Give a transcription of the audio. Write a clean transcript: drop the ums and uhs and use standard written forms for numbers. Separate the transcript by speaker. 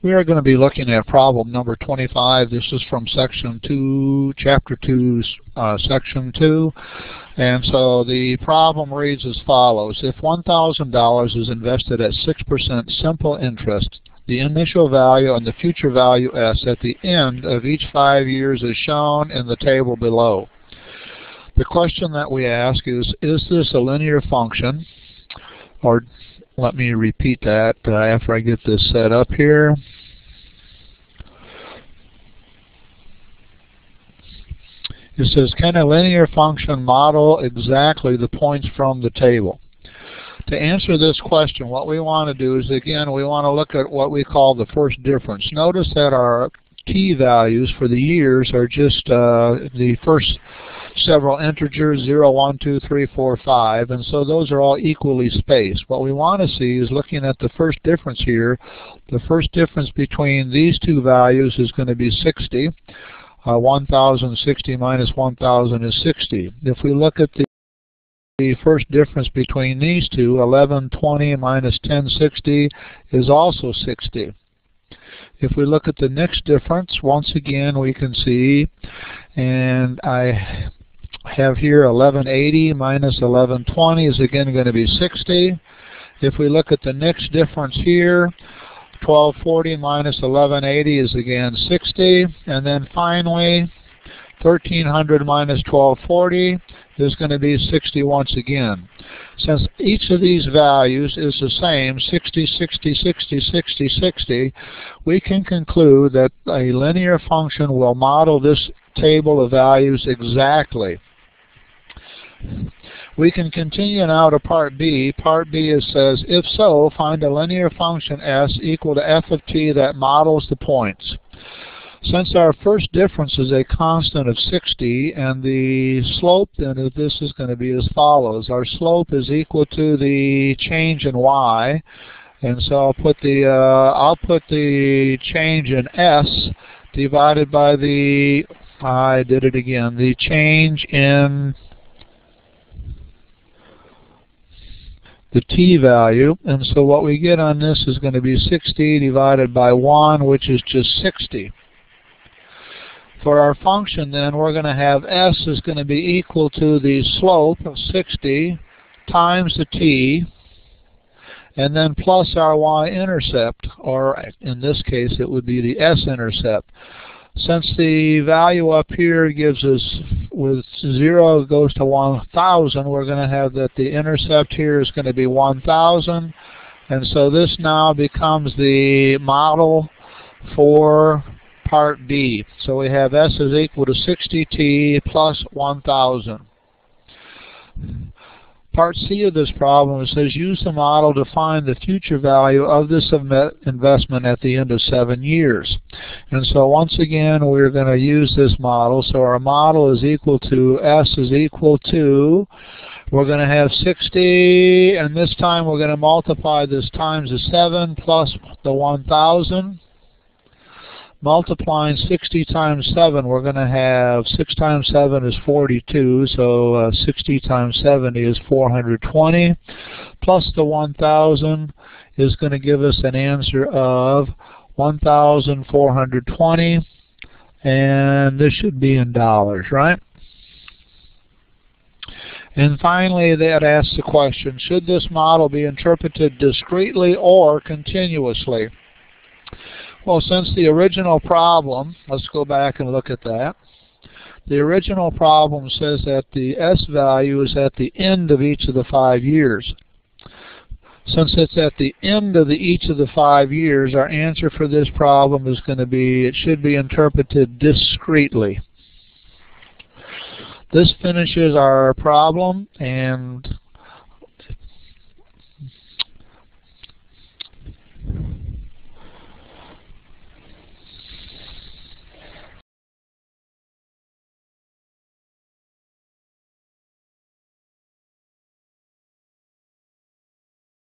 Speaker 1: We are going to be looking at problem number 25. This is from section 2, chapter 2, section 2. And so the problem reads as follows. If $1,000 is invested at 6% simple interest, the initial value and the future value S at the end of each 5 years is shown in the table below. The question that we ask is this a linear function? Or let me repeat that after I get this set up here. It says, can a linear function model exactly the points from the table? To answer this question, what we want to do is, again, we want to look at what we call the first difference. Notice that our t values for the years are just the first several integers, 0, 1, 2, 3, 4, 5, and so those are all equally spaced. What we want to see is, looking at the first difference here, the first difference between these two values is going to be 60. 1,060 minus 1,000 is 60. If we look at the first difference between these two, 1120 minus 1060 is also 60. If we look at the next difference, once again we can see, and I have here 1180 minus 1120 is again going to be 60. If we look at the next difference here, 1240 minus 1180 is again 60. And then finally, 1300 minus 1240 is going to be 60 once again. Since each of these values is the same, 60, 60, 60, 60, 60, we can conclude that a linear function will model this table of values exactly. We can continue now to part B. Part B says, if so, find a linear function S equal to f of t that models the points. Since our first difference is a constant of 60, and the slope then of this is going to be as follows. Our slope is equal to the change in y, and so I'll put the change in S divided by the change in the t value, and so what we get on this is going to be 60 divided by 1, which is just 60. For our function then, we're going to have S is going to be equal to the slope of 60 times the t, and then plus our y-intercept, or in this case it would be the s-intercept. Since the value up here gives us, with 0 goes to 1,000, we're going to have that the intercept here is going to be 1,000. And so this now becomes the model for part B. So we have S is equal to 60t plus 1,000. Part C of this problem says, use the model to find the future value of this investment at the end of 7 years. And so once again, we're going to use this model. So our model is equal to, S is equal to, we're going to have 60, and this time we're going to multiply this times the 7 plus the 1,000. Multiplying 60 times 7, we're going to have 6 times 7 is 42, so 60 times 70 is 420, plus the 1,000 is going to give us an answer of 1,420, and this should be in dollars, right? And finally, that asks the question, should this model be interpreted discretely or continuously? Well, since the original problem, let's go back and look at that. The original problem says that the S value is at the end of each of the 5 years. Since it's at the end of each of the 5 years, our answer for this problem is going to be, it should be interpreted discretely. This finishes our problem, and